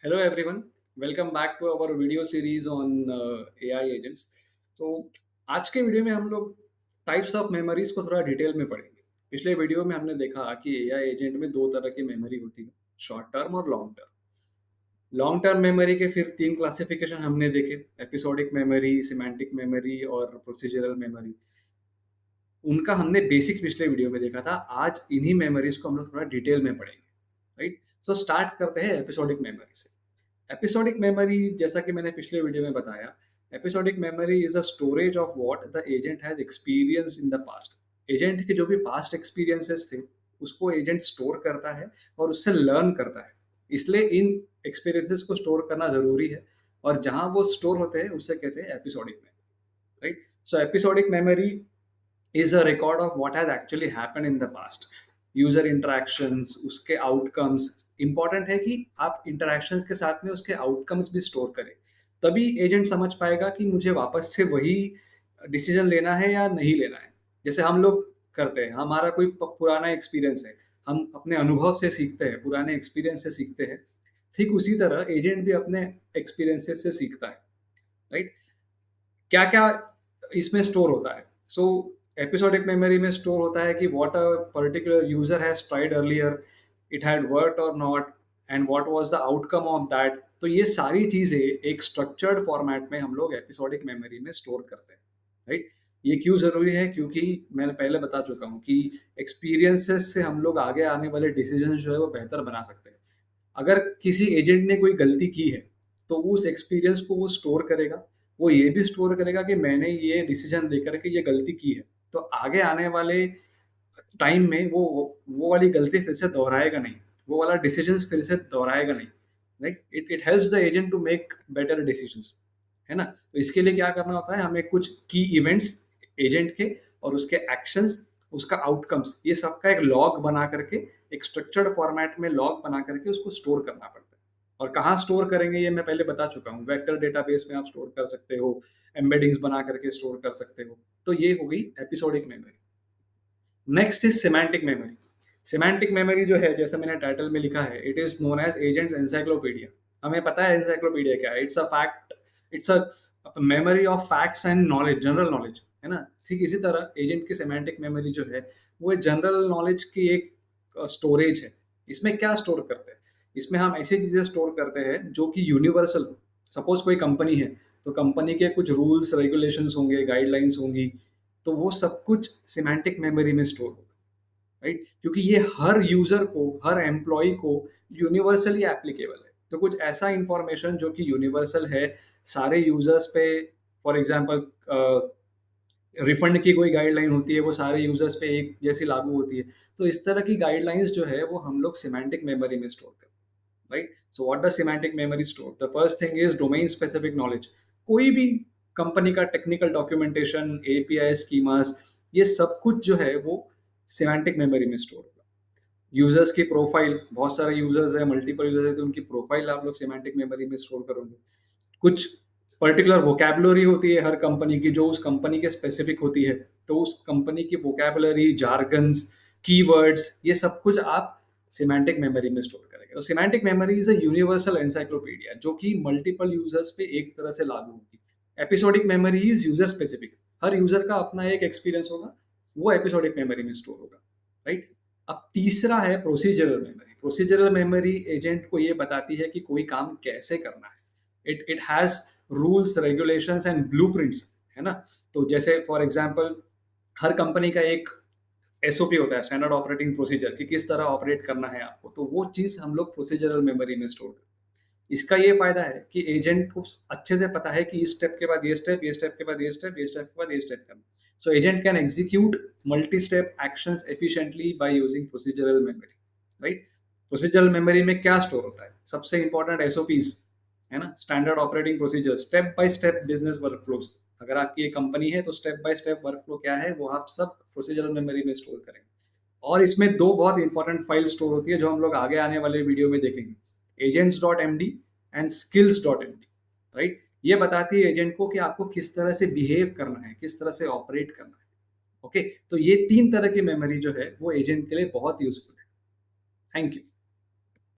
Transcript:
Hello everyone, welcome back to our video series on AI agents. तो आज के video में हम लोग टाइप्स ऑफ मेमोरीज को थोड़ा डिटेल में पढ़ेंगे। पिछले वीडियो में हमने देखा कि एआई एजेंट में दो तरह की मेमोरी होती है, शॉर्ट टर्म और long term. Long term memory के फिर तीन क्लासिफिकेशन हमने देखे, एपिसोडिक मेमोरी, सिमेंटिक मेमोरी और प्रोसीजरल मेमोरी। उनका हमने बेसिक पिछले वीडियो में देखा था। आज इन्हीं मेमोरीज को हम लोग थोड़ा डिटेल में पढ़ेंगे, राइट? सो स्टार्ट करते हैं एपिसोडिक मेमोरी से। एपिसोडिक मेमोरी, जैसा कि मैंने पिछले वीडियो में बताया, episodic memory is a storage of what the agent has experience in the past. Agent के जो भी पास्ट एक्सपीरियंसेस थे उसको एजेंट स्टोर करता है और उससे लर्न करता है। इसलिए इन एक्सपीरियंसेस को स्टोर करना जरूरी है, और जहां वो स्टोर होते हैं उसे कहते हैं episodic memory, right? So episodic memory is a record of what has actually happened in the past. User interactions, उसके आउटकम्स। इंपॉर्टेंट है कि आप इंटरेक्शंस के साथ में उसके आउटकम्स भी स्टोर करें, तभी एजेंट समझ पाएगा कि मुझे वापस से वही डिसीजन लेना है या नहीं लेना है। जैसे हम लोग करते हैं, हमारा कोई पुराना एक्सपीरियंस है, हम अपने अनुभव से सीखते हैं, पुराने एक्सपीरियंस से सीखते हैं। ठीक उसी तरह एजेंट भी अपने एक्सपीरियंसेस से सीखता है, राइट? क्या क्या इसमें स्टोर होता है? सो एपिसोडिक मेमोरी में स्टोर होता है कि what a particular user has tried earlier, it had worked or not, and what was the outcome of that. तो ये सारी चीजें एक स्ट्रक्चर्ड फॉर्मेट में हम लोग एपिसोडिक मेमोरी में स्टोर करते हैं, राइट? ये क्यों जरूरी है? क्योंकि मैंने पहले बता चुका हूँ कि एक्सपीरियंसेस से हम लोग आगे आने वाले डिसीजन जो है वो बेहतर बना सकते हैं। अगर किसी एजेंट ने कोई गलती की है तो उस एक्सपीरियंस को वो स्टोर करेगा। वो ये भी स्टोर करेगा कि मैंने ये डिसीजन लेकर के ये गलती की है, तो आगे आने वाले टाइम में वो वाली गलती फिर से दोहराएगा नहीं, वो वाला डिसीजन फिर से दोहराएगा नहीं, right? It it helps the agent to make better decisions, है ना? तो इसके लिए क्या करना होता है, हमें कुछ की इवेंट्स एजेंट के और उसके एक्शंस, उसका आउटकम्स, ये सबका एक लॉग बना करके, एक स्ट्रक्चर्ड फॉर्मेट में लॉग बना करके उसको स्टोर करना पड़ता है। और कहाँ स्टोर करेंगे ये मैं पहले बता चुका हूँ। वेक्टर डेटाबेस में आप स्टोर कर सकते हो, एम्बेडिंग्स बना करके स्टोर कर सकते हो। तो ये हो गई episodic memory. Next is semantic memory. Semantic memory जो है, जैसा मैंने टाइटल में लिखा है, it is known as agent's encyclopedia. हमें पता है एनसाइक्लोपीडिया क्या है। It's a fact, it's a memory of facts and knowledge, general knowledge, है ना? ठीक इसी तरह एजेंट की सिमेंटिक मेमोरी जो है वो जनरल नॉलेज की एक स्टोरेज है। इसमें क्या स्टोर करते हैं? इसमें हम ऐसी चीजें स्टोर करते हैं जो कि यूनिवर्सल हो। सपोज कोई कंपनी है, तो कंपनी के कुछ रूल्स रेगुलेशंस होंगे, गाइडलाइंस होंगी, तो वो सब कुछ सिमेंटिक मेमोरी में स्टोर होगा, राइट? क्योंकि ये हर यूजर को, हर एम्प्लॉय को यूनिवर्सली एप्लीकेबल है। तो कुछ ऐसा इंफॉर्मेशन जो कि यूनिवर्सल है सारे यूजर्स पे, फॉर एग्जांपल रिफंड की कोई गाइडलाइन होती है, वो सारे यूजर्स पे एक जैसी लागू होती है। तो इस तरह की गाइडलाइंस जो है वो हम लोग सिमेंटिक मेमोरी में स्टोर करते हैं, right? So what does semantic memory store? The first thing is domain specific knowledge. कोई भी कंपनी का टेक्निकल डॉक्यूमेंटेशन, एपीआई स्कीमास, ये सब कुछ जो है वो सिमेंटिक मेमोरी में स्टोर होगा। यूजर्स की प्रोफाइल, बहुत सारे यूजर्स है, मल्टीपल यूजर्स है, तो उनकी प्रोफाइल आप लोग सिमेंटिक मेमोरी में स्टोर करोगे। कुछ पर्टिकुलर वोकेबुलरी होती है हर कंपनी की, जो उस कंपनी के स्पेसिफिक होती है, तो उस कंपनी की वोकेबुलरी, जार्गन्स, कीवर्ड्स, ये सब कुछ आप सिमेंटिक मेमोरी में स्टोर करेंगे। तो semantic memory is a universal encyclopedia जो कि मल्टीपल यूजर्स पे एक तरह से लागू होगी। Episodic memory is user specific. Her user का अपना एक एक्सपीरियंस होगा, वो एपिसोडिक मेमोरी में स्टोर होगा, राइट? अब तीसरा है procedural memory. Procedural memory agent को ये बताती है कि कोई काम कैसे करना है। It has rules, regulations and blueprints, है ना? तो जैसे फॉर एग्जांपल हर कंपनी का एक एसओपी होता है, स्टैंडर्ड ऑपरेटिंग प्रोसीजर, कि किस तरह ऑपरेट करना है आपको, तो वो चीज हम लोग प्रोसीजरल मेमोरी में स्टोर करते हैं। इसका ये फायदा है कि एजेंट को अच्छे से पता है कि इस स्टेप के बाद ये स्टेप, ये स्टेप के बाद ये स्टेप, ये स्टेप के बाद ये स्टेप करना। So agent can execute multi step actions efficiently by using procedural memory, right? Procedural memory में क्या स्टोर होता है? सबसे इंपॉर्टेंट एसओपीज, है ना? Standard operating procedure, step by step business workflows. अगर आपकी एक कंपनी है तो स्टेप बाय स्टेप वर्कफ्लो क्या है वो आप सब प्रोसीजरल मेमोरी में स्टोर करेंगे। और इसमें दो बहुत इंपॉर्टेंट फाइल स्टोर होती है जो हम लोग आगे आने वाले वीडियो में देखेंगे, agents dot M D and skills dot M D, right? ये बताती है एजेंट को कि आपको किस तरह से बिहेव करना है, किस तरह से ऑपरेट करना है। ओके, तो ये तीन तरह की मेमोरी जो है वो एजेंट के लिए बहुत यूजफुल है। Thank you.